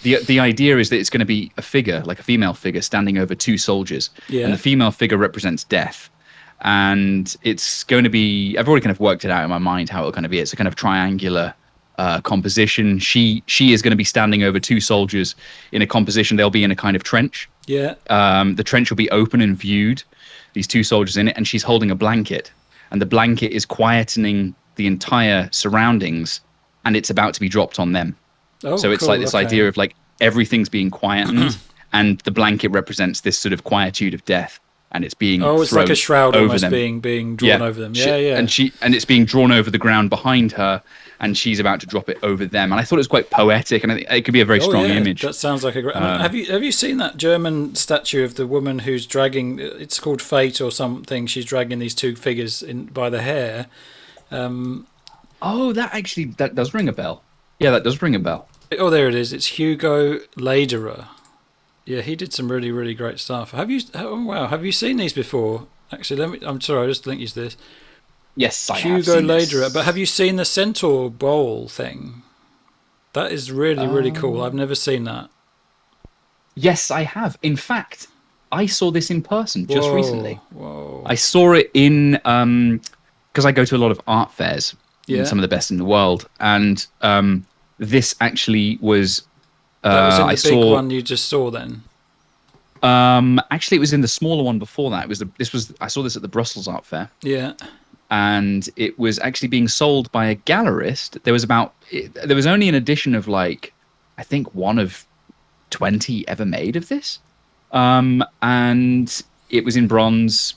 the idea is that it's going to be a figure, like a female figure, standing over two soldiers, Yeah. and the female figure represents death. And it's going to be, I've already kind of worked it out in my mind how it'll kind of be. It's a kind of triangular composition. She is going to be standing over two soldiers in a composition. They'll be in a kind of trench. Yeah. The trench will be open and viewed, these two soldiers in it, and she's holding a blanket. And the blanket is quietening the entire surroundings, and it's about to be dropped on them. Oh, so it's cool, like this idea of like everything's being quietened, and the blanket represents this sort of quietude of death, and it's being it's like a shroud over almost them. being drawn over them. Yeah. And it's being drawn over the ground behind her, and she's about to drop it over them. And I thought it was quite poetic, and I think it could be a very strong image. That sounds like a great. Have you seen that German statue of the woman who's dragging? It's called Fate or something. She's dragging these two figures by the hair. That does ring a bell. Yeah, that does ring a bell. Oh, there it is. It's Hugo Lederer. Yeah, he did some really, really great stuff. Have you? Oh, wow. Have you seen these before? Actually, I'm sorry. I just linked you to this. Yes, I have Hugo seen Lederer. this. But have you seen the centaur bowl thing? That is really, really cool. I've never seen that. Yes, I have. In fact, I saw this in person just recently. Whoa. I saw it in because I go to a lot of art fairs, some of the best in the world, and this actually was. That was in the big one you just saw then. Actually, it was in the smaller one before that. I saw this at the Brussels Art Fair. Yeah. And it was actually being sold by a gallerist. There was only an edition of like, I think one of 20 ever made of this. And it was in bronze,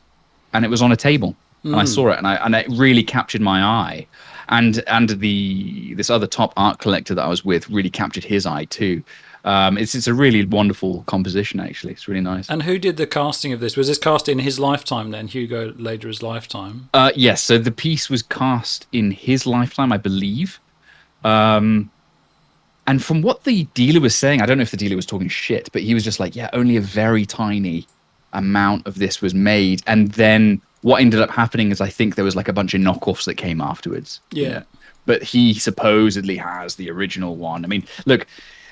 and it was on a table. And I saw it, and it really captured my eye. And this other top art collector that I was with really captured his eye too. It's a really wonderful composition, actually. It's really nice. And who did the casting of this? Was this cast in his lifetime then, Hugo Lederer's lifetime? Yes, so the piece was cast in his lifetime, I believe. And from what the dealer was saying, I don't know if the dealer was talking shit, but he was just like, yeah, only a very tiny amount of this was made. And then what ended up happening is I think there was like a bunch of knockoffs that came afterwards. Yeah. But he supposedly has the original one. I mean, look,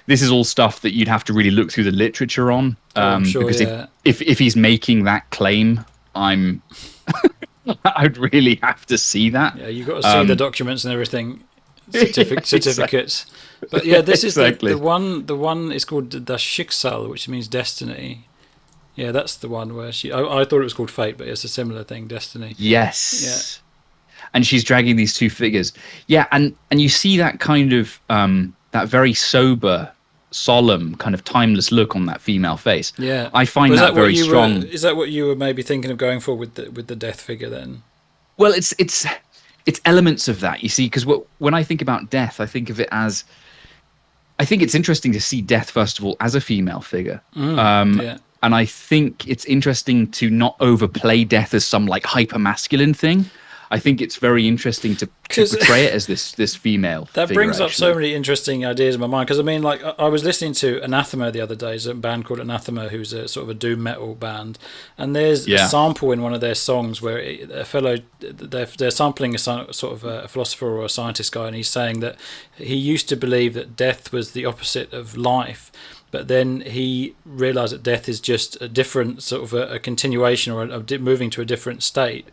this is all stuff that you'd have to really look through the literature on. I'm sure, because yeah. if he's making that claim, I'd really have to see that. Yeah, you've got to see the documents and everything, certificates. But yeah, this Exactly. is the one is called Das Schicksal, which means destiny. Yeah, that's the one where I thought it was called Fate, but it's a similar thing, destiny. Yes. Yeah. And she's dragging these two figures. Yeah, and you see that kind of that very sober, solemn, kind of timeless look on that female face. Yeah, I find that very strong. Is that what you were maybe thinking of going for with the death figure then? Well, it's elements of that, you see, because when I think about death, I think of it as, I think it's interesting to see death first of all as a female figure. Yeah. And I think it's interesting to not overplay death as some like hyper masculine thing. I think it's very interesting to portray it as this female. That figure, brings up actually. so many interesting ideas in my mind. Because I mean, like I was listening to Anathema the other day. There's a band called Anathema who's a sort of a doom metal band, and there's a sample in one of their songs where they're sampling a sort of a philosopher or a scientist guy, and he's saying that he used to believe that death was the opposite of life. But then he realised that death is just a different sort of a continuation or moving to a different state.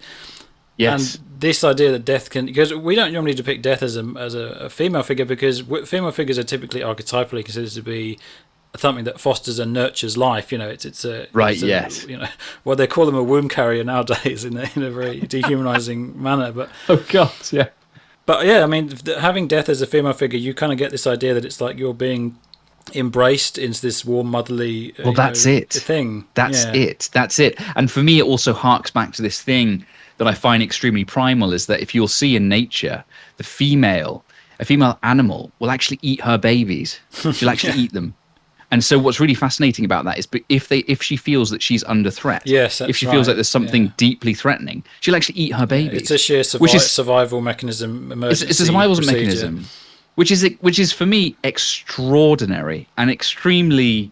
Yes. And this idea that death can, because we don't normally depict death as a female figure, because female figures are typically archetypally considered to be something that fosters and nurtures life. You know, it's a right. It's a, yes. You know, well, they call them a womb carrier nowadays in a very dehumanizing manner. But oh god, yeah. But yeah, I mean, having death as a female figure, you kind of get this idea that it's like you're being embraced into this warm motherly thing. That's it. And for me, it also harks back to this thing that I find extremely primal, is that if you'll see in nature, a female animal will actually eat her babies. She'll actually eat them. And so what's really fascinating about that is, but if she feels that she's under threat, if she feels like there's something deeply threatening, she'll actually eat her babies. It's a sheer survival mechanism. It's a survival mechanism, which is for me extraordinary and extremely.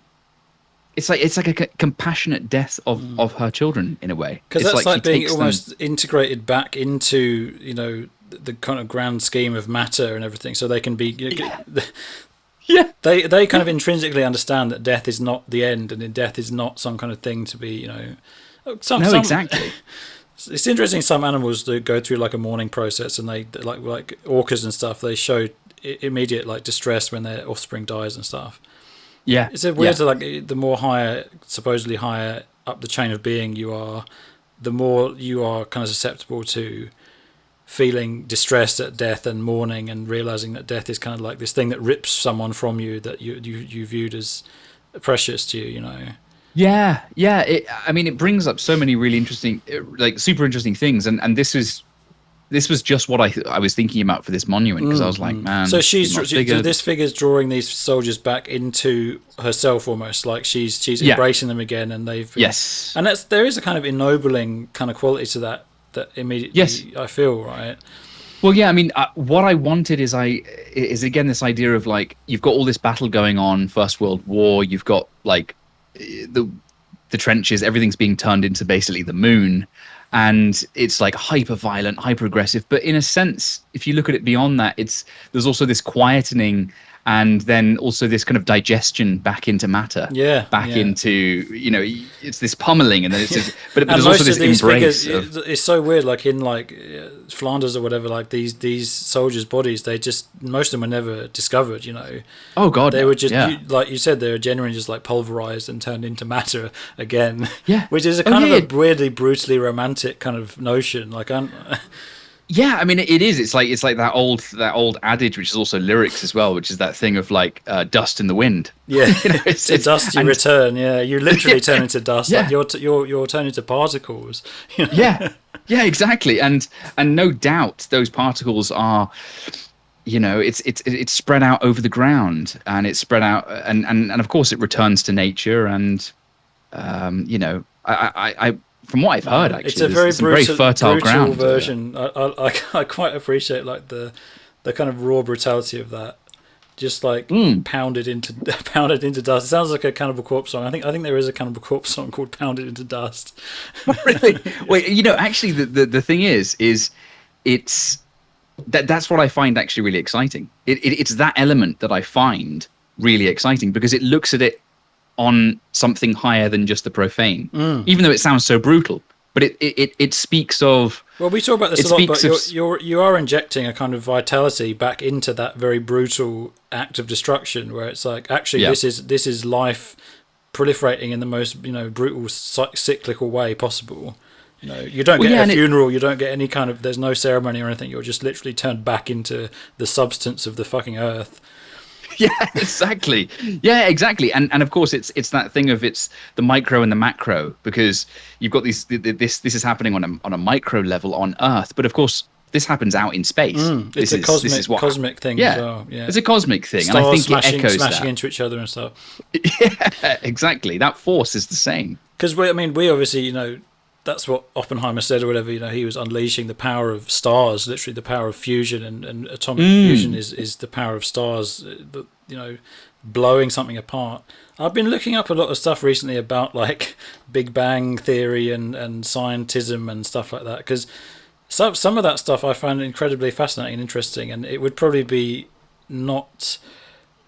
It's like a compassionate death of her children in a way. Because that's like being almost integrated back into the kind of grand scheme of matter and everything, so they can be. Yeah. They kind of intrinsically understand that death is not the end, and death is not some kind of thing to be, No, exactly. It's interesting. Some animals do go through like a mourning process, and they like orcas and stuff. They show immediate like distress when their offspring dies and stuff. Yeah. It's weird to like the more supposedly higher up the chain of being you are, the more you are kind of susceptible to feeling distressed at death and mourning and realizing that death is kind of like this thing that rips someone from you that you viewed as precious to you. Yeah, yeah. It brings up so many really interesting, like super interesting things, and this was just what I was thinking about for this monument, because I was like, man. So this figure's drawing these soldiers back into herself almost, like she's embracing them again, and they've yes, and there is a kind of ennobling kind of quality to that immediately I feel, right? Well, yeah, what I wanted is again this idea of like, you've got all this battle going on, First World War, you've got like the trenches, everything's being turned into basically the moon, and it's like hyper violent, hyper aggressive. But in a sense, if you look at it beyond that, there's also this quietening, and then also this kind of digestion back into matter, into it's this pummeling, and then it's just, but there's also this embrace figures, it's so weird, like in Flanders or whatever, like these soldiers' bodies, most of them were never discovered, oh god, they were just like you said, they were genuinely just like pulverized and turned into matter again, which is a kind of a weirdly brutally romantic kind of notion, like yeah, it is. It's like that old adage, which is also lyrics as well, which is that thing of like dust in the wind. Yeah, it's dust you return. Yeah, you literally turn into dust. Yeah. Like you're turning into particles. Yeah, exactly. And no doubt those particles are, it's spread out over the ground, and it's spread out, and of course it returns to nature, and I from what I've heard, actually, it's a very fertile ground version. I quite appreciate like the kind of raw brutality of that, just like pounded into dust. It sounds like a Cannibal Corpse song. I think there is a Cannibal Corpse song called "Pounded into Dust." Really? Wait, actually, the thing is it's that's what I find actually really exciting. It's that element that I find really exciting, because it looks at it on something higher than just the profane, even though it sounds so brutal. But it speaks of. Well, we talk about this a lot, but you are injecting a kind of vitality back into that very brutal act of destruction, where it's like, actually, this is life proliferating in the most brutal cyclical way possible. You don't get a funeral, you don't get any kind of, there's no ceremony or anything. You're just literally turned back into the substance of the fucking earth. Yeah, exactly. Yeah, exactly. And of course it's that thing of it's the micro and the macro, because you've got this is happening on a micro level on Earth, but of course this happens out in space. It's a cosmic thing as well. Yeah, it's a cosmic thing, Stars and I think smashing it echoes that. Into each other and stuff. Yeah, exactly. That force is the same. Because we obviously that's what Oppenheimer said or whatever. He was unleashing the power of stars, literally the power of fusion, and atomic fusion is the power of stars, blowing something apart. I've been looking up a lot of stuff recently about like Big Bang theory and scientism and stuff like that, because some of that stuff I find incredibly fascinating and interesting, and it would probably be not,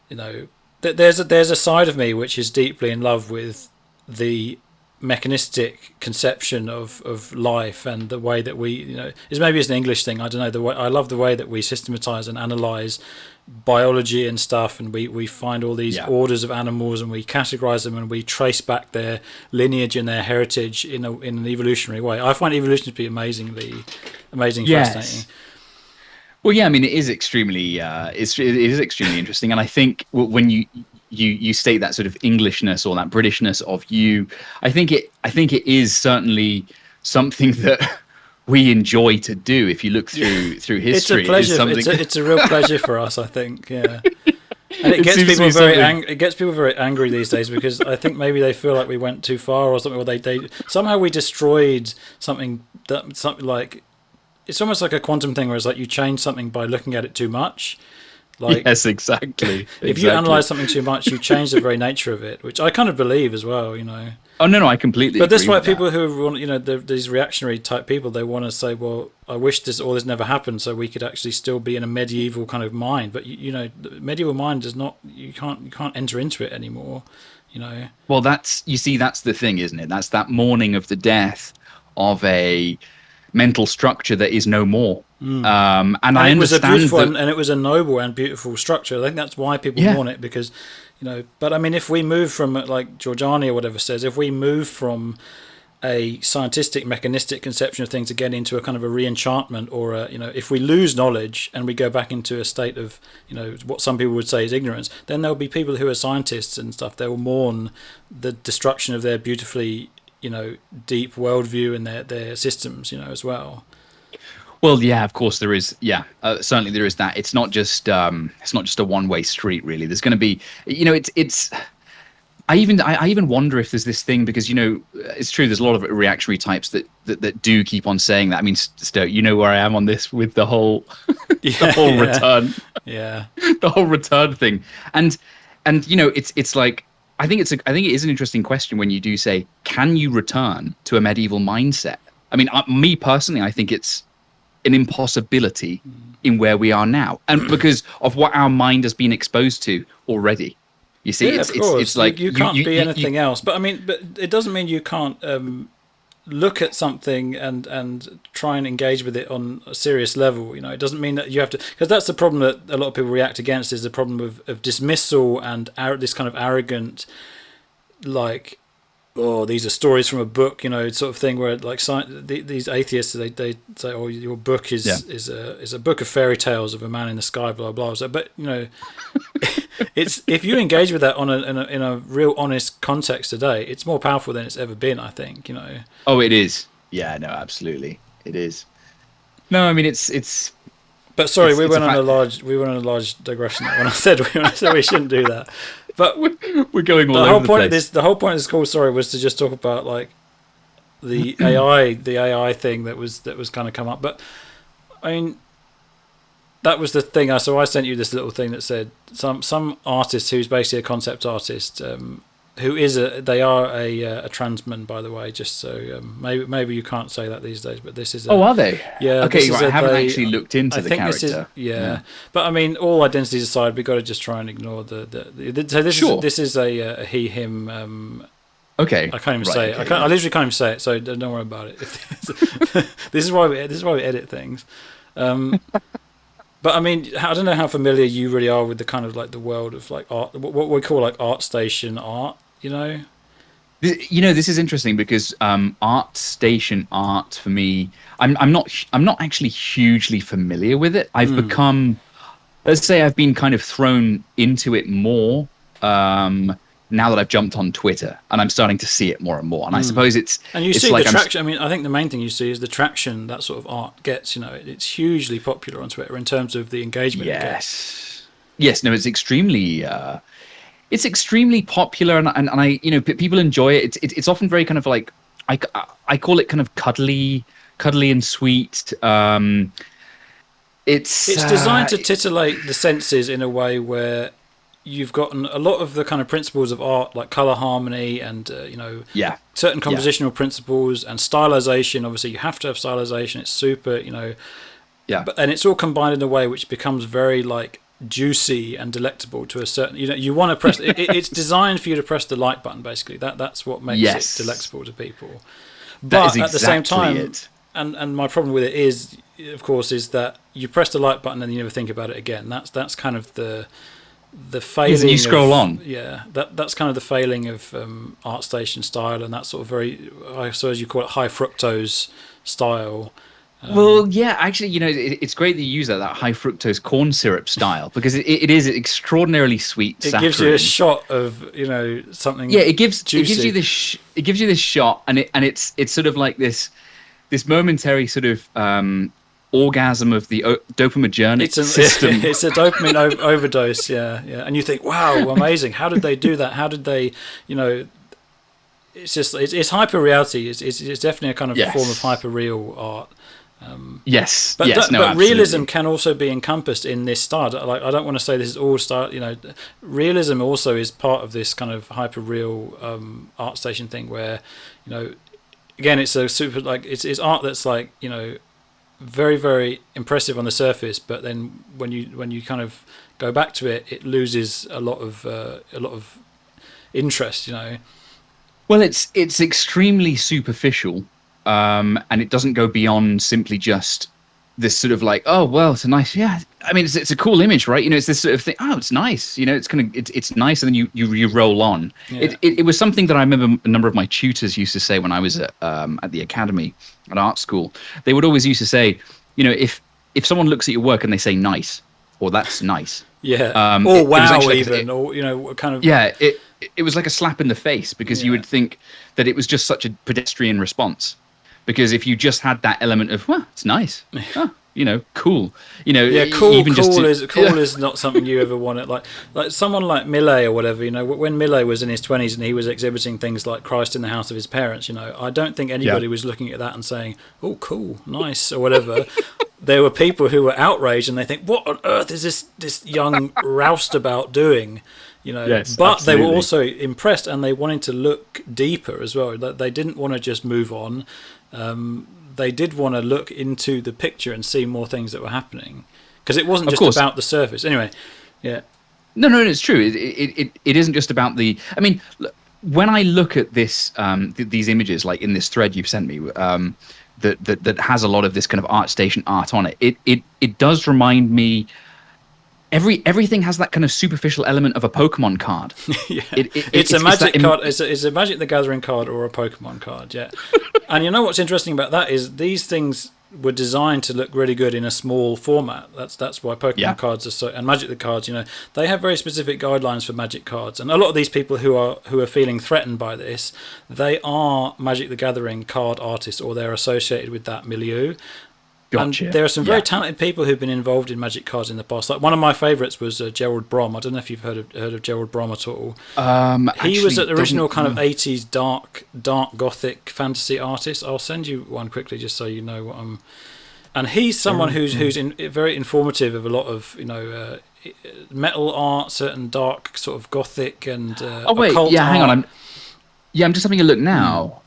there's a side of me which is deeply in love with the mechanistic conception of life, and the way that we is maybe it's an English thing, I don't know, the way I love the way that we systematize and analyze biology and stuff, and we find all these orders of animals, and we categorize them, and we trace back their lineage and their heritage in an evolutionary way. I find evolution to be amazingly fascinating. Well, yeah, it is extremely it is extremely interesting, and I think when you state that sort of Englishness or that Britishness of you, I think it is certainly something that we enjoy to do. If you look through history, it's a pleasure. It's a real pleasure for us, I think. Yeah, and it gets people very angry these days, because I think maybe they feel like we went too far or something, or they somehow we destroyed something like, it's almost like a quantum thing, where it's like you change something by looking at it too much. Like, yes, exactly. If you analyze something too much, you change the very nature of it, which I kind of believe as well. Oh no, I completely But that's agree why with that. people who want, these reactionary type people, they want to say, well, I wish all this never happened, so we could actually still be in a medieval kind of mind. But the medieval mind does not. You can't enter into it anymore. Well, that's the thing, isn't it? That's that mourning of the death of a mental structure that is no more. And And I it was a understand beautiful that. and it was a noble and beautiful structure. I think that's why people Yeah. mourn it, because But I mean, if we move from, like Giorgiani or whatever says, if we move from a scientific, mechanistic conception of things again into a kind of a re-enchantment, or if we lose knowledge and we go back into a state of what some people would say is ignorance, then there'll be people who are scientists and stuff. They will mourn the destruction of their beautifully deep worldview and their systems as well. Well, yeah, of course there is. Yeah, certainly there is that. It's not just a one-way street, really. There's going to be, it's. I even wonder if there's this thing, because it's true. There's a lot of reactionary types that do keep on saying that. I mean, Stoke, you know where I am on this with the whole return, Yeah. the whole return thing, and it's like, I think it is an interesting question when you do say, can you return to a medieval mindset? I mean, me personally, I think it's an impossibility in where we are now, and because of what our mind has been exposed to already. You see, Yeah, it's of course. it's like you can't be anything else. But I mean, but it doesn't mean you can't look at something and try and engage with it on a serious level. It doesn't mean that you have to, because that's the problem that a lot of people react against, is the problem of dismissal and this kind of arrogant, like, oh, these are stories from a book, sort of thing, where like these atheists, they say, oh, your book is a book of fairy tales of a man in the sky, blah blah. So, but it's, if you engage with that in a real honest context today, it's more powerful than it's ever been, I think. Oh, it is. Yeah, no, absolutely, it is. No, I mean it's. But sorry, we it's a went on fact. a large digression there when I said we shouldn't do that. But We're going all the over whole the point of place. the whole point of this call, sorry, was to just talk about like the AI thing that was kind of come up. But I mean, that was the thing. So I sent you this little thing that said some artist who's basically a concept artist, they are a transman, by the way. Just so maybe you can't say that these days, but this is. Oh, are they? Yeah. Okay, right, I haven't actually looked into I the think character. this is but I mean, all identities aside, we've got to just try and ignore so this is a he him. Okay. I can't even right, say it. okay, I literally can't even say it. So don't worry about it. This is why we edit things. But I mean, I don't know how familiar you really are with the kind of like the world of like art, what we call like ArtStation art. This is interesting because ArtStation art for me, I'm not actually hugely familiar with it. I've become, let's say, I've been kind of thrown into it more now that I've jumped on Twitter, and I'm starting to see it more and more. And I suppose it's and you it's see like the traction. I mean, I think the main thing you see is the traction that sort of art gets. It's hugely popular on Twitter in terms of the engagement it gets. Yes, no, it's extremely. It's extremely popular, and I people enjoy it. It's often very kind of like, I call it kind of cuddly and sweet. It's designed to titillate the senses in a way where you've gotten a lot of the kind of principles of art, like color harmony and certain compositional principles and stylization. Obviously, you have to have stylization. It's super, and it's all combined in a way which becomes very like juicy and delectable to a certain. You want to press. It's designed for you to press the like button. Basically, that's what makes it delectable to people. But at the same time, and my problem with it is, of course, is that you press the like button and you never think about it again. That's kind of the failing. You scroll on. Yeah, that's kind of the failing of ArtStation style and that sort of very, I suppose you call it high fructose style. Well, yeah, actually, it's great that you use that high fructose corn syrup style, because it is extraordinarily sweet. It gives you a shot of something. Yeah, it gives juicy. it gives you this shot, and it's sort of like this momentary sort of orgasm of the dopaminergic system. It's a dopamine overdose. Yeah, and you think, wow, amazing. How did they do that? How did they, It's just it's hyper reality. It's definitely a kind of form of hyper real art. Yes, But yes, no, but realism absolutely. can also be encompassed in this style. Like, I don't want to say this is all style. Realism also is part of this kind of hyper real ArtStation thing, where, again, it's a super, like, it's art that's like, very, very impressive on the surface, but then when you kind of go back to it, it loses a lot of interest. Well, it's extremely superficial, and it doesn't go beyond simply just this sort of like, oh well, it's a nice, yeah. I mean, it's a cool image, right? It's this sort of thing. Oh, it's nice. It's nice, and then you roll on. Yeah, It was something that I remember a number of my tutors used to say when I was at the academy at art school. They would always used to say, if someone looks at your work and they say nice or that's nice, yeah, or it was wow, actually even, or kind of, yeah, it was like a slap in the face because you yeah. would think that it was just such a pedestrian response. Because if you just had that element of, well, it's nice, oh, cool, Yeah, cool. even just Cool to, is cool is not something you ever want to like someone like Millet or whatever. When Millet was in his 20s and he was exhibiting things like Christ in the house of his parents. I don't think yeah, anybody was looking at that and saying, "Oh, cool, nice," or whatever. There were people who were outraged and they think, "What on earth is this young roustabout doing?" yes, But they were absolutely. also impressed and they wanted to look deeper as well. They didn't want to just move on. They did want to look into the picture and see more things that were happening, because it wasn't Of just course, about the surface. Anyway, yeah, no, it's true. It isn't just about the. I mean, when I look at this, these images, like in this thread you've sent me, that has a lot of this kind of ArtStation art on it. It does remind me. Everything has that kind of superficial element of a Pokemon card. yeah. It's a It's that magic card. It's a Magic the Gathering card or a Pokemon card. Yeah, and what's interesting about that is these things were designed to look really good in a small format. That's why yeah, Pokemon cards are so, and Magic the cards. They have very specific guidelines for Magic cards, and a lot of these people who are feeling threatened by this, they are Magic the Gathering card artists or they're associated with that milieu. And gotcha. there are some very Yeah, talented people who've been involved in Magic cards in the past. Like, one of my favourites was Gerald Brom. I don't know if you've heard of Gerald Brom at all. He was actually an original doesn't. kind of 80s dark gothic fantasy artist. I'll send you one quickly just so you know what I'm. And he's someone who's very informative of a lot of metal art, certain dark sort of gothic and Oh wait, occult yeah, hang on. art. I'm just having a look now.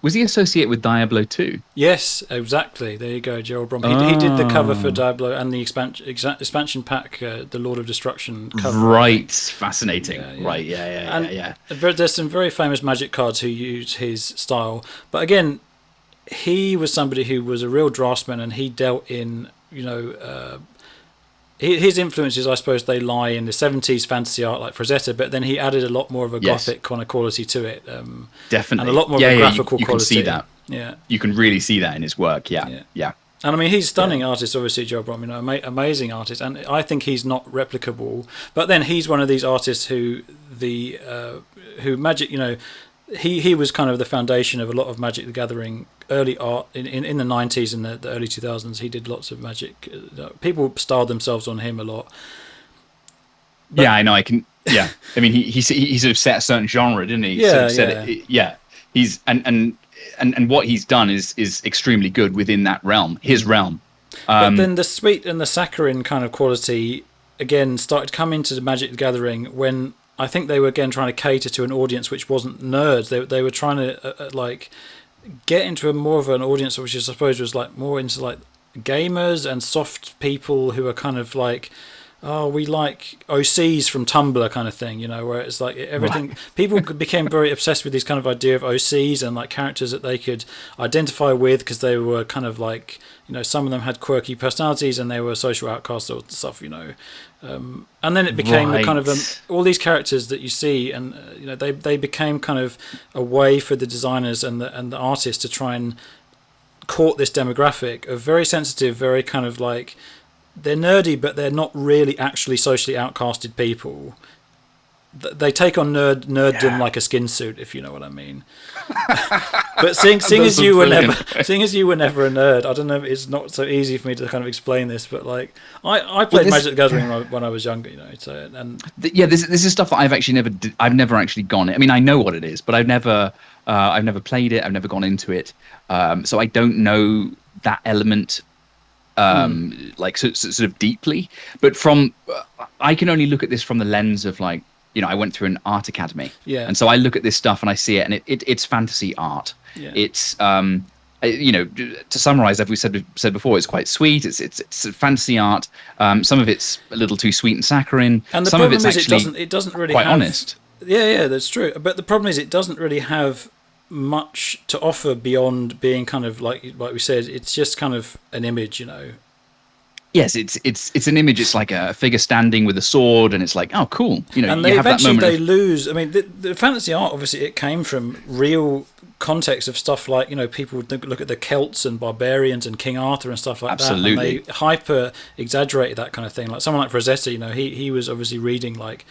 Was he associated with Diablo 2? Yes, exactly. There you go, Gerald Brom. He did the cover for Oh, Diablo and the expansion pack, the Lord of Destruction cover, I right. think. Fascinating. Yeah, yeah. Right. And Yeah. there's some very famous Magic cards who use his style. But again, he was somebody who was a real draftsman, and he dealt in, his influences, I suppose, they lie in the 70s fantasy art like Frazetta, but then he added a lot more of a Yes. gothic kind of quality to it, and a Definitely. lot more of Yeah. a Yeah. graphical You can quality. see that. Yeah, You can really see that in his work. Yeah. yeah. Yeah. And I mean, he's a Yeah. stunning artist, obviously, Joe Brom, amazing artist, and I think he's not replicable. But then he's one of these artists who Magic, he was kind of the foundation of a lot of Magic the Gathering early art in the 90s and the early 2000s. He did lots of Magic. People styled themselves on him a lot. But, Yeah. I know. I can. Yeah. I mean, he sort of set a certain genre, didn't he? Sort yeah, of said yeah. it. Yeah. He's and what he's done is extremely good within that realm, his realm. But then the sweet and the saccharine kind of quality again started to come into the Magic the Gathering when I think they were again trying to cater to an audience which wasn't nerds. They were trying to like get into more of an audience which I suppose was like more into like gamers and soft people who are kind of like, oh, we like OCs from Tumblr kind of thing, where it's like everything. Right. People became very obsessed with this kind of idea of OCs and like characters that they could identify with because they were kind of like, some of them had quirky personalities and they were social outcasts or stuff, and then it became a kind of all these characters that you see, and they became kind of a way for the designers and the artists to try and court this demographic of very sensitive, very kind of like, they're nerdy, but they're not really actually socially outcasted people. They take on nerddom like a skin suit, if you know what I mean. But seeing as you were never a nerd, I don't know. It's not so easy for me to kind of explain this, but like I played Magic the Gathering when I was younger, So Yeah, this is stuff that I've never actually gone. I mean, I know what it is, but I've never played it. I've never gone into it, so I don't know that element like sort of deeply. But I can only look at this from the lens of like, I went through an art academy, Yeah. and so I look at this stuff and I see it, and it's fantasy art. Yeah. It's to summarize, as we said before, it's quite sweet. It's fantasy art. Some of it's a little too sweet and saccharine. And the Some of problem it's is actually it doesn't really quite have, honest. Yeah, that's true. But the problem is it doesn't really have much to offer beyond being kind of like we said. It's just kind of an image, Yes, it's an image. It's like a figure standing with a sword, and it's like, oh, cool. And you have that moment. They lose. I mean, the fantasy art obviously it came from real context of stuff like people look at the Celts and barbarians and King Arthur and stuff like that, and they hyper exaggerated that kind of thing. Like someone like Rossetti, he was obviously reading like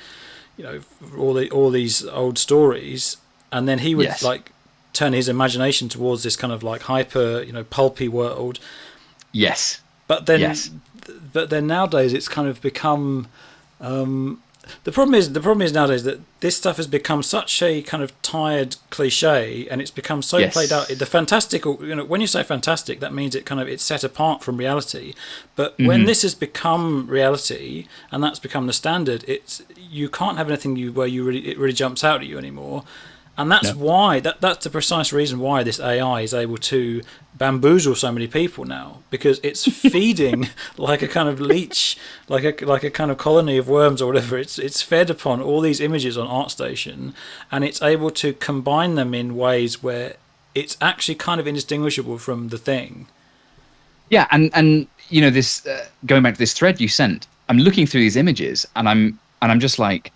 all these old stories, and then he would like turn his imagination towards this kind of like hyper pulpy world. Yes. But then nowadays it's kind of become the problem is nowadays that this stuff has become such a kind of tired cliche, and it's become so played out. The fantastical, when you say fantastic, that means it's set apart from reality. But when this has become reality and that's become the standard, you can't have anything where it really jumps out at you anymore. And that's why that's the precise reason why this AI is able to bamboozle so many people now, because it's feeding like a kind of leech, like a kind of colony of worms or whatever. It's fed upon all these images on ArtStation, and it's able to combine them in ways where it's actually kind of indistinguishable from the thing. Yeah, and this going back to this thread you sent, I'm looking through these images, and I'm just like,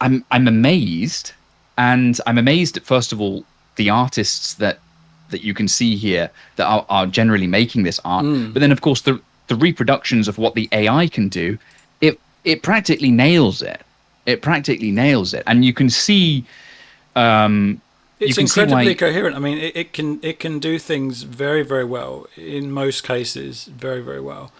I'm amazed. And I'm amazed at, first of all, the artists that you can see here that are generally making this art. But then, of course, the reproductions of what the AI can do, it practically nails it. It practically nails it. And you can see... it's incredibly coherent. I mean, it can do things very, very well. In most cases, very, very well.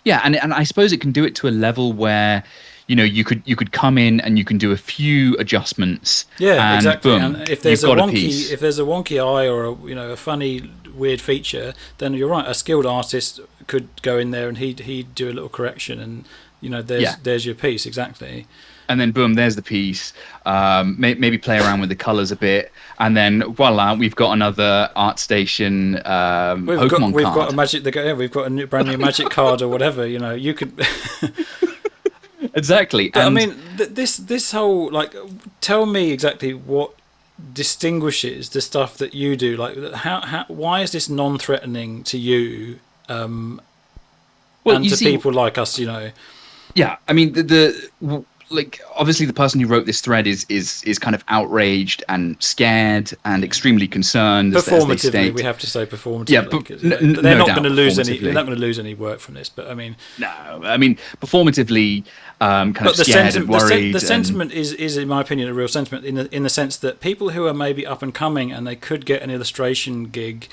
Yeah, and I suppose it can do it to a level where... you could come in and you can do a few adjustments. Yeah, and exactly. Boom, and if there's a wonky eye or a funny weird feature, then you're right. A skilled artist could go in there and he'd do a little correction, and there's your piece exactly. And then boom, there's the piece. Maybe play around with the colors a bit, and then voila, we've got another ArtStation Pokemon card. We've got a magic. We've got a brand new magic card or whatever. You could. Exactly. But, I mean, this whole tell me exactly what distinguishes the stuff that you do. Like, why is this non-threatening to you? And to people like us, Yeah, I mean, obviously the person who wrote this thread is kind of outraged and scared and extremely concerned. Performatively, we have to say performatively. Yeah, but they're not going to lose any. They're not going to lose any work from this. But I mean, no, I mean performatively, kind of scared and worried. The sentiment is, in my opinion, a real sentiment in the sense that people who are maybe up and coming and they could get an illustration gig.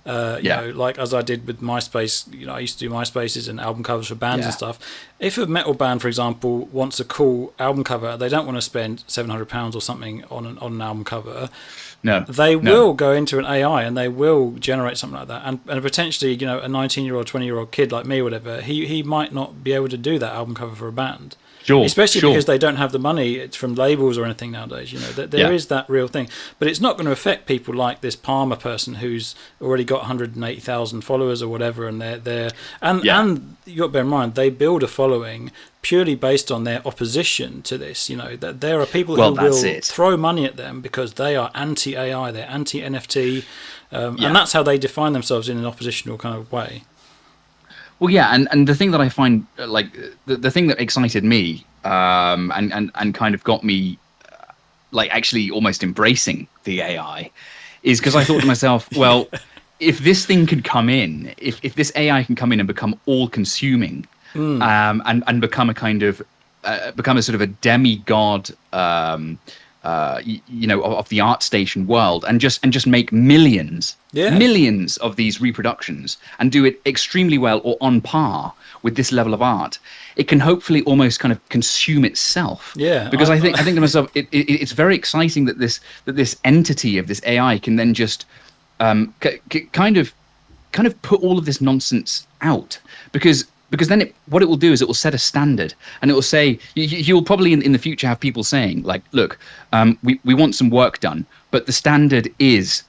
Like as I did with MySpace, I used to do MySpaces and album covers for bands and stuff. If a metal band, for example, wants a cool album cover, they don't want to spend £700 or something on an album cover. No, they will go into an AI and they will generate something like that. And potentially, a 19-year-old, 20-year-old kid like me, or whatever, he might not be able to do that album cover for a band. Sure, especially because they don't have the money from labels or anything nowadays. There is that real thing, but it's not going to affect people like this Palmer person who's already got 180,000 followers or whatever, and and you got to bear in mind they build a following purely based on their opposition to this. That there are people who will throw money at them because they are anti-AI, they're anti-NFT, and that's how they define themselves in an oppositional kind of way. Well, yeah, and the thing that I find, the thing that excited me, and kind of got me, actually almost embracing the AI, is because I thought to myself, well, if this thing could come in, if this AI can come in and become all-consuming, and become a kind of, become a sort of a demigod, of the ArtStation world, and just make millions of these reproductions and do it extremely well or on par with this level of art, it can hopefully almost kind of consume itself. Yeah, because I think to myself, it's very exciting that this entity of this AI can then just kind of kind of put all of this nonsense out, because then what it will do is it will set a standard, and it will say you'll probably in the future have people saying like, look, we want some work done, but the standard is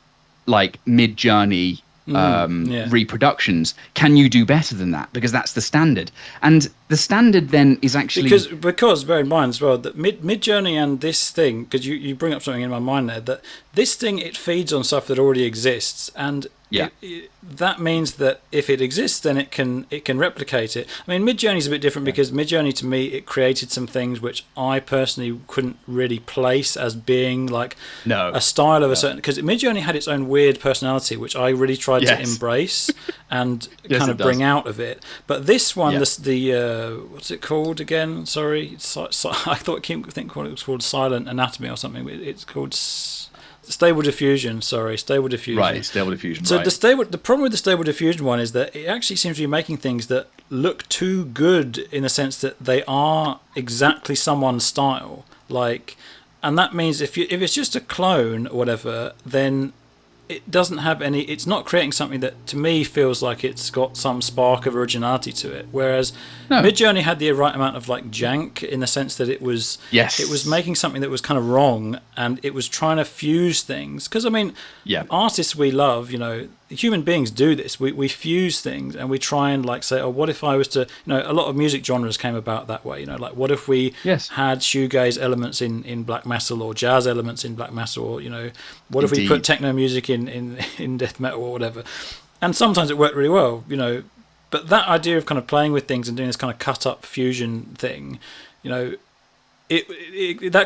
like Mid-Journey reproductions. Can you do better than that? Because that's the standard. And the standard then is actually because bear in mind as well that Mid-Journey and this thing, because you bring up something in my mind there, that this thing, it feeds on stuff that already exists, and that means that if it exists, then it can replicate it. I mean, Mid-Journey's a bit different because Mid-Journey, to me, it created some things which I personally couldn't really place as being like a style of a certain, because Mid-Journey had its own weird personality, which I really tried to embrace and kind of bring out of it. But this one, the what's it called again? Sorry, I thought it was called Silent Anatomy or something. It's called Stable Diffusion. Sorry, Stable Diffusion. Right, Stable Diffusion. So the problem with the Stable Diffusion one is that it actually seems to be making things that look too good, in the sense that they are exactly someone's style. Like, and that means if it's just a clone or whatever, then it doesn't have any. It's not creating something that to me feels like it's got some spark of originality to it. Whereas Mid-Journey had the right amount of like jank, in the sense that it was making something that was kind of wrong, and it was trying to fuse things. Because I mean, artists we love, human beings do this. We fuse things, and we try and like say, oh, what if I was to, a lot of music genres came about that way. Like what if we had shoegaze elements in black metal, or jazz elements in black metal, or what if we put techno music in death metal or whatever. And sometimes it worked really well, but that idea of kind of playing with things and doing this kind of cut up fusion thing, that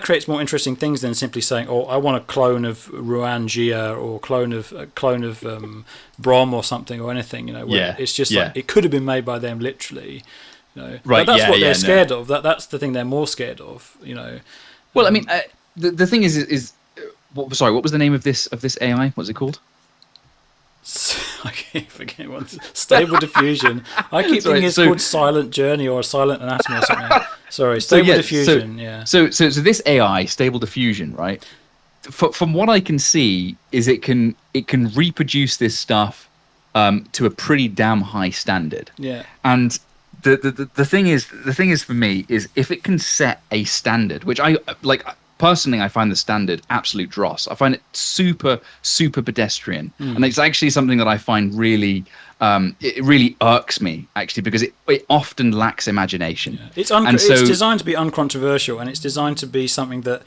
creates more interesting things than simply saying, oh, I want a clone of Ruan Jia, or clone of Brom or something, or anything, where it's just like it could have been made by them literally, Right, but that's what they're scared of. That's the thing they're more scared of, Well, I mean, the thing is sorry, what was the name of this AI? What's it called? I keep forgetting what Stable Diffusion. I keep thinking it's called Silent Journey or Silent Anatomy or something. Sorry, Stable Diffusion. So this AI, Stable Diffusion, right? From what I can see, is it can reproduce this stuff to a pretty damn high standard. Yeah. And the thing is for me is, if it can set a standard, which I like. Personally, I find the standard absolute dross. I find it super, super pedestrian. And it's actually something that I find really, it really irks me, actually, because it often lacks imagination. Yeah. It's designed to be uncontroversial, and it's designed to be something that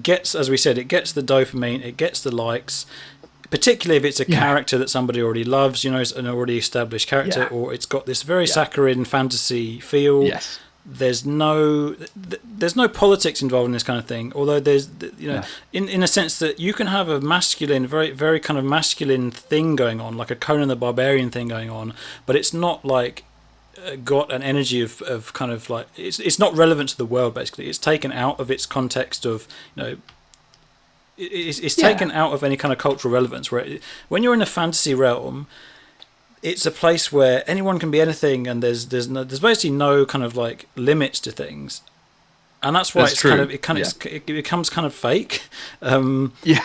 gets, as we said, it gets the dopamine, it gets the likes, particularly if it's a character that somebody already loves, it's an already established character, or it's got this very saccharine fantasy feel. Yes. There's no politics involved in this kind of thing, although there's in a sense that you can have a masculine, very very kind of masculine thing going on, like a Conan the Barbarian thing going on, but it's not like got an energy of kind of like it's not relevant to the world. Basically, it's taken out of its context of it's taken out of any kind of cultural relevance. When you're in a fantasy realm, it's a place where anyone can be anything, and there's basically no kind of like limits to things, and that's why it becomes kind of fake. Yeah,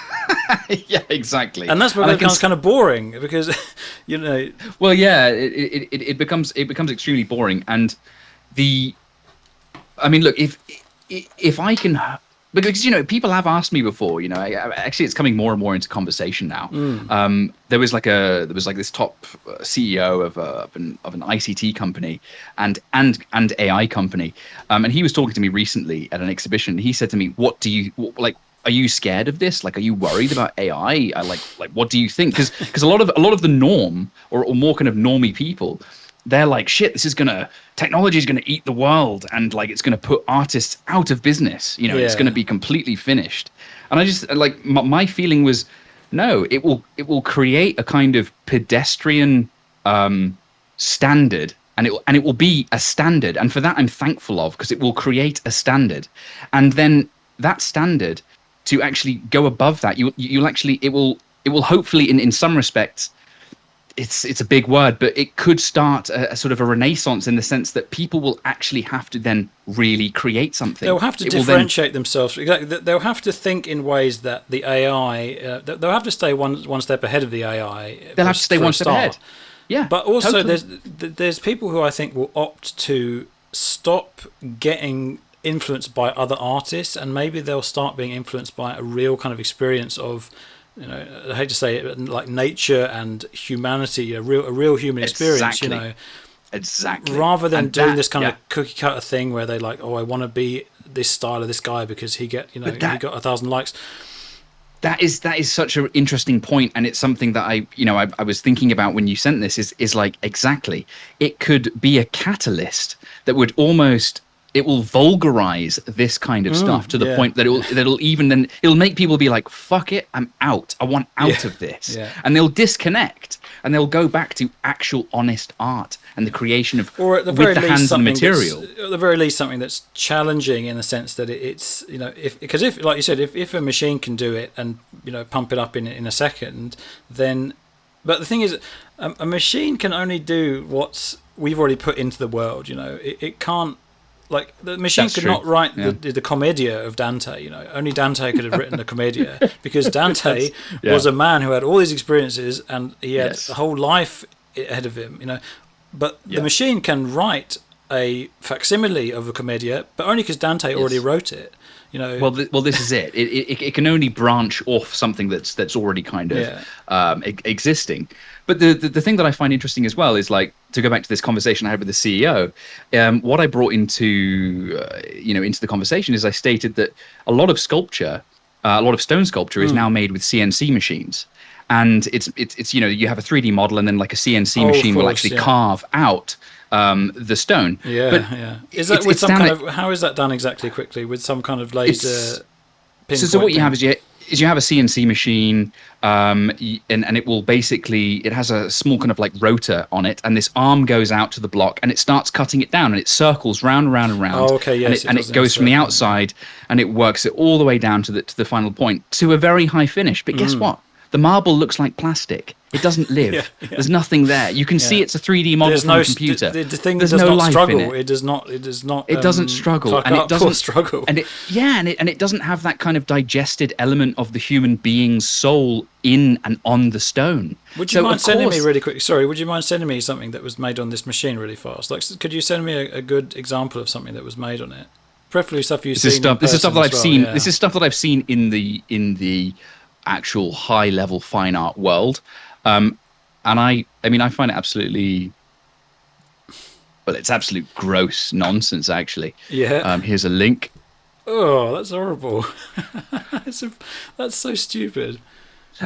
exactly. And that's why it becomes kind of boring, because Well, it becomes extremely boring, and I mean, look, if I can. Because people have asked me before. Actually, it's coming more and more into conversation now. There was this top CEO of an ICT company and AI company, and he was talking to me recently at an exhibition. He said to me, "What do you like? Are you scared of this? Like, are you worried about AI? Like, what do you think?" Because a lot of the norm or more kind of normie people, they're like, shit, technology is gonna eat the world, and like it's gonna put artists out of business. It's gonna be completely finished. And I just like my feeling was, no, it will create a kind of pedestrian standard, and it will be a standard, and for that I'm thankful of, because it will create a standard, and then that standard to actually go above that, it will hopefully in some respects. It's a big word, but it could start a sort of a renaissance, in the sense that people will actually have to then really create something. They'll have to differentiate themselves. Exactly. They'll have to think in ways that the AI. They'll have to stay one step ahead of the AI. They'll have to stay one step ahead. Yeah, But also, totally. there's people who I think will opt to stop getting influenced by other artists, and maybe they'll start being influenced by a real kind of experience of, I hate to say it, like nature and humanity, a real human experience, Exactly. Exactly. rather than And doing that, this kind of yeah. cookie cutter thing where they like, oh, I want to be this style of this guy because But he got 1,000 likes. that is such an interesting point, and it's something that I was thinking about when you sent this. Is like exactly, it could be a catalyst that would almost, it will vulgarize this kind of stuff to the Yeah, point that it'll even then it'll make people be like, fuck it, I'm out, I want yeah, out of this. yeah. And they'll disconnect, and they'll go back to actual honest art and the creation of, Or at the with very the least hands and the something material. at the very least something that's challenging in the sense that it's if like you said, if a machine can do it and pump it up in a second, then, but the thing is, a machine can only do what we've already put into the world. It can't, like, the machine That's could true. not write Yeah. the Commedia of Dante. Only Dante could have written the Commedia because Dante Yeah. was a man who had all these experiences and he had Yes. a whole life ahead of him. But the Yeah. machine can write a facsimile of a Commedia, but only because Dante already wrote it. Well, this is it. It can only branch off something that's already kind of Yeah. existing. But the thing that I find interesting as well is, like, to go back to this conversation I had with the CEO. What I brought into the conversation is I stated that a lot of sculpture, a lot of stone sculpture, is now made with CNC machines. And it's you have a 3D model, and then like a CNC Oh, of machine will course, actually yeah. carve out the stone. Yeah, But yeah. Is that with some kind of? How is that done exactly? Quickly, with some kind of laser pinpoint so what you have thing? is you have a CNC machine, and it will basically, it has a small kind of like rotor on it, and this arm goes out to the block, and it starts cutting it down, and it circles round and round and round. Oh, okay, yes, and it it does in a goes from the circle, outside, and it works it all the way down to the final point, to a very high finish. But guess what? The marble looks like plastic. It doesn't live. Yeah. There's nothing there. You can see it's a 3D model There's from no a computer. The thing There's does no not life struggle. in it. It does not. It does not. It doesn't struggle, fuck and it up or doesn't struggle. and it doesn't have that kind of digested element of the human being's soul in and on the stone. Would you mind of sending me course- really quick? Sorry, would you mind sending me something that was made on this machine really fast? Like, could you send me a good example of something that was made on it? Preferably stuff you've seen. This is stuff that I've seen. Yeah. This is stuff that I've seen in the actual high level fine art world, and I mean, I find it absolutely. Well, it's absolute gross nonsense, actually. Yeah. Here's a link. Oh, that's horrible. That's so stupid.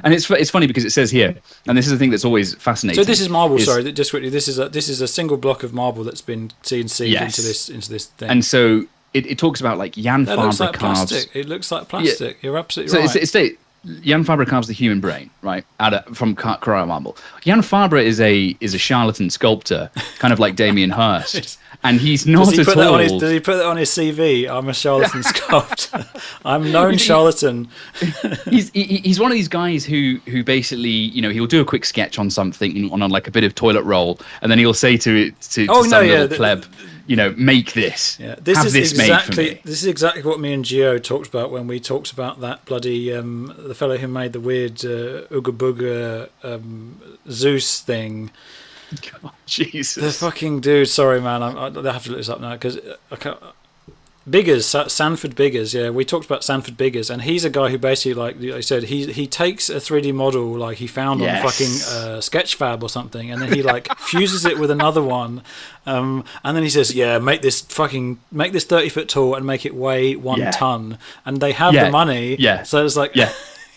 And it's funny because it says here, and this is the thing that's always fascinating. So this is marble. Sorry, just quickly. This is a single block of marble that's been CNC'd Yes. into this thing. And so it talks about, like, Jan that looks Fabre like carves. plastic. It looks like plastic. You're absolutely So right. it's Jan Fabre carves the human brain, right, from Carrara marble. Jan Fabre is a charlatan sculptor, kind of like Damien Hirst, and he's not Does he at put that all. does he put that on his CV? I'm a charlatan sculptor. I'm known charlatan. He's one of these guys who basically, he'll do a quick sketch on something, on like a bit of toilet roll, and then he'll say to some little pleb, make this. Yeah, Have this made for me. This is exactly what me and Gio talked about when we talked about that bloody the fellow who made the weird Ooga Booga Zeus thing. Oh, Jesus. The fucking dude. Sorry, man. I have to look this up now because I can't. Biggers, Sanford Biggers, yeah, we talked about Sanford Biggers, and he's a guy who basically, like I said, he takes a 3D model like he found on fucking Sketchfab or something, and then he like fuses it with another one, and then he says, yeah, make this 30-foot tall and make it weigh 1 ton, and they have the money, so it's like,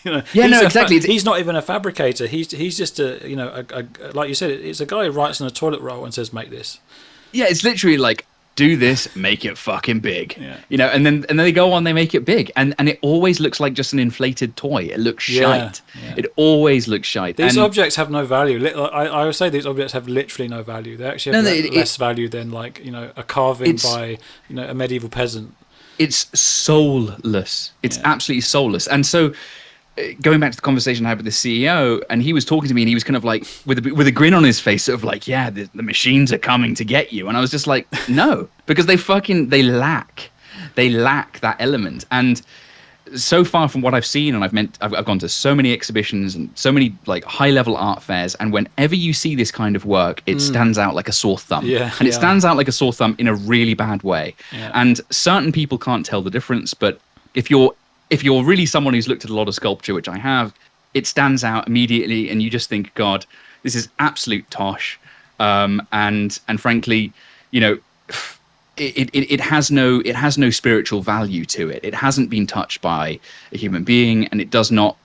exactly. He's not even a fabricator. He's just a like you said, it's a guy who writes on a toilet roll and says, make this. Yeah, it's literally like, do this, make it fucking big. And then they go on, they make it big, and it always looks like just an inflated toy. It looks shite. It always looks shite. These objects have no value. I would say these objects have literally no value. They actually have less value than, like, a carving by a medieval peasant. It's soulless. It's absolutely soulless. And so, going back to the conversation I had with the CEO, and he was talking to me, and he was kind of like, with a grin on his face, sort of like, yeah, the machines are coming to get you. And I was just like, no, because they lack that element. And so far from what I've seen, and I've gone to so many exhibitions and so many like high level art fairs, and whenever you see this kind of work, it stands out like a sore thumb, Yeah, and it yeah, stands out like a sore thumb in a really bad way. yeah. And certain people can't tell the difference, but if you're if you're really someone who's looked at a lot of sculpture, which I have, it stands out immediately, and you just think, God, this is absolute tosh. And frankly, you know, it has no spiritual value to it. It hasn't been touched by a human being, and it does not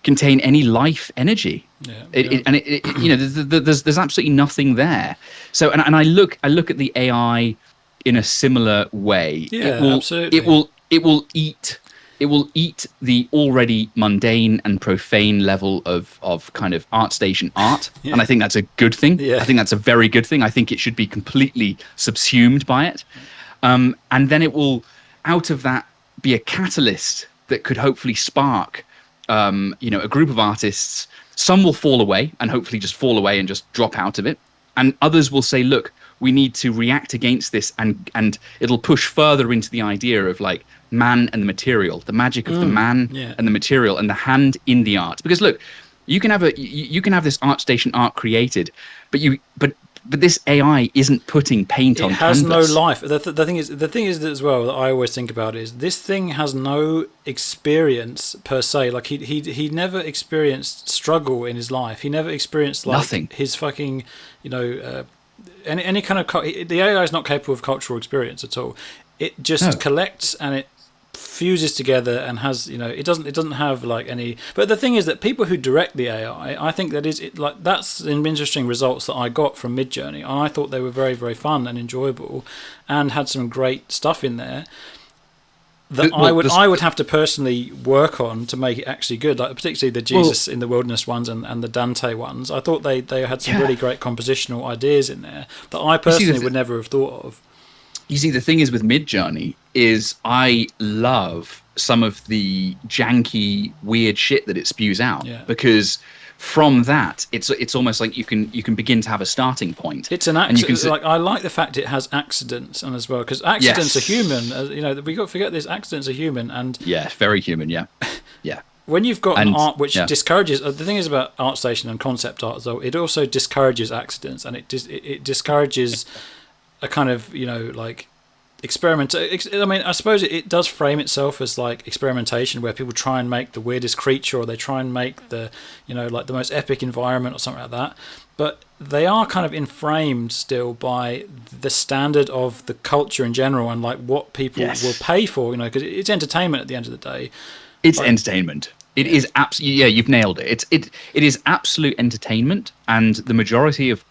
contain any life energy. Yeah, yeah. There's absolutely nothing there. So, and I look at the AI in a similar way. Yeah, absolutely. It will eat the already mundane and profane level of kind of ArtStation art. Yeah. And I think that's a good thing. Yeah. I think that's a very good thing. I think it should be completely subsumed by it. And then it will, out of that, be a catalyst that could hopefully spark, a group of artists. Some will fall away and hopefully just fall away and just drop out of it. And others will say, look, we need to react against this, and it'll push further into the idea of like man and the material, the magic of the man and the material and the hand in the art. Because look, you can have this ArtStation art created, but this AI isn't putting paint on canvas. It has no life. The thing is as well that I always think about is this thing has no experience per se. Like he never experienced struggle in his life. He never experienced like nothing. His fucking any kind of the AI is not capable of cultural experience at all. It just collects and it fuses together and has it doesn't have like any. But the thing is that people who direct the AI, I think that's some interesting results that I got from Midjourney, and I thought they were very, very fun and enjoyable and had some great stuff in there that I would have to personally work on to make it actually good, like particularly the Jesus in the Wilderness ones and the Dante ones. I thought they had some really great compositional ideas in there that I personally would never have thought of. You see, the thing is with Midjourney is I love some of the janky, weird shit that it spews out because from that, it's almost like you can begin to have a starting point. It's an accident. Like I like the fact it has accidents and as well because accidents are human. We got to forget this. Accidents are human and very human. Yeah. When you've got an art which discourages, the thing is about ArtStation and concept art, though, it also discourages accidents and it discourages a kind of like experiment. I mean, I suppose it does frame itself as like experimentation, where people try and make the weirdest creature, or they try and make the like the most epic environment or something like that. But they are kind of inframed still by the standard of the culture in general and like what people will pay for. Because it's entertainment at the end of the day. It's entertainment. It is absolutely, you've nailed it. It is absolute entertainment, and the majority of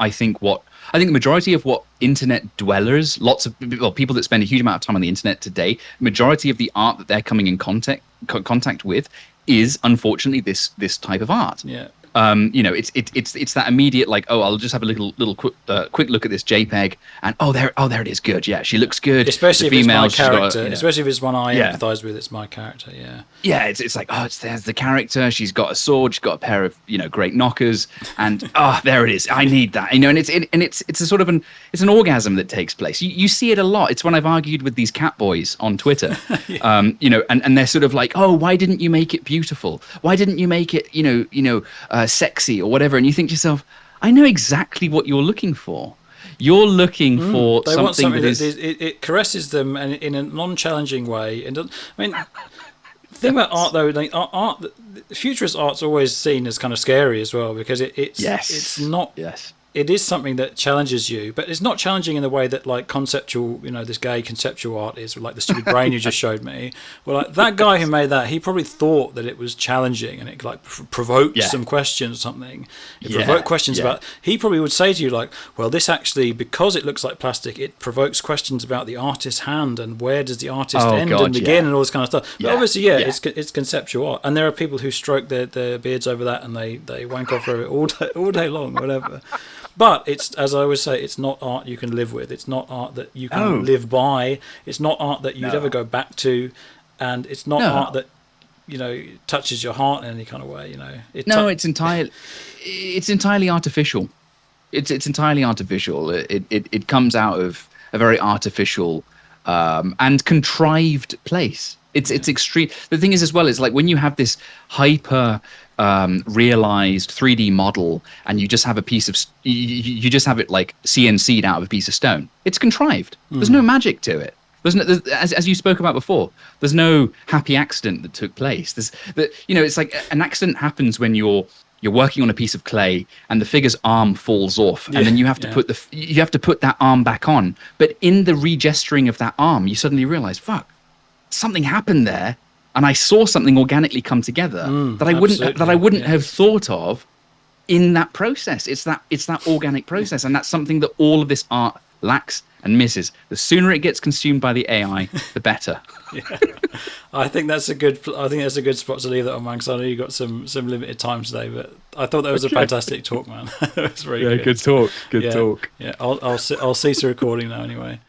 the majority of what internet dwellers, lots of people that spend a huge amount of time on the internet today, majority of the art that they're coming in contact with is unfortunately this type of art. Yeah. It's that immediate like, oh, I'll just have a little quick look at this JPEG and there it is, good, yeah, she looks good, especially if it's my character, especially if it's one I empathise with, it's my character, it's like, oh, there's the character, she's got a sword, she's got a pair of great knockers, and there it is, I need that, and it's a sort of an orgasm that takes place. You see it a lot. It's when I've argued with these cat boys on Twitter, and they're sort of like, oh, why didn't you make it beautiful? Why didn't you make it sexy or whatever? And you think to yourself, I know exactly what you're looking for. You're looking for they something, want something that it caresses them and in a non-challenging way. And the thing about art though, like art, futurist art's always seen as kind of scary as well, because it's not. It is something that challenges you, but it's not challenging in the way that like conceptual, this gay conceptual art is, like the stupid brain you just showed me. Well, like that guy who made that, he probably thought that it was challenging and it like provoked some questions or something. It provoked questions about. He probably would say to you like, well, this actually, because it looks like plastic, it provokes questions about the artist's hand and where does the artist end and begin and all this kind of stuff. But obviously, it's conceptual art, and there are people who stroke their beards over that and they wank off over it all day long, whatever. But it's, as I always say, it's not art you can live with. It's not art that you can live by. It's not art that you'd ever go back to, and it's not art that touches your heart in any kind of way. It's entirely artificial. It's entirely artificial. It comes out of a very artificial and contrived place. It's extreme. The thing is as well, it's like when you have this hyper realized 3D model, and you just have a piece of you just have it like CNC'd out of a piece of stone. It's contrived. There's no magic to it. As you spoke about before, there's no happy accident that took place. It's like an accident happens when you're working on a piece of clay and the figure's arm falls off, and then you have to put that arm back on. But in the regesturing of that arm, you suddenly realize, fuck, something happened there, and I saw something organically come together that I wouldn't have thought of in that process. It's that organic process, and that's something that all of this art lacks and misses. The sooner it gets consumed by the AI, the better. Yeah. I think that's a good spot to leave that on, man, because I know you got some limited time today. But I thought that was a fantastic talk, man. It was very good. Good talk. Good talk. Yeah, I'll cease the recording now anyway.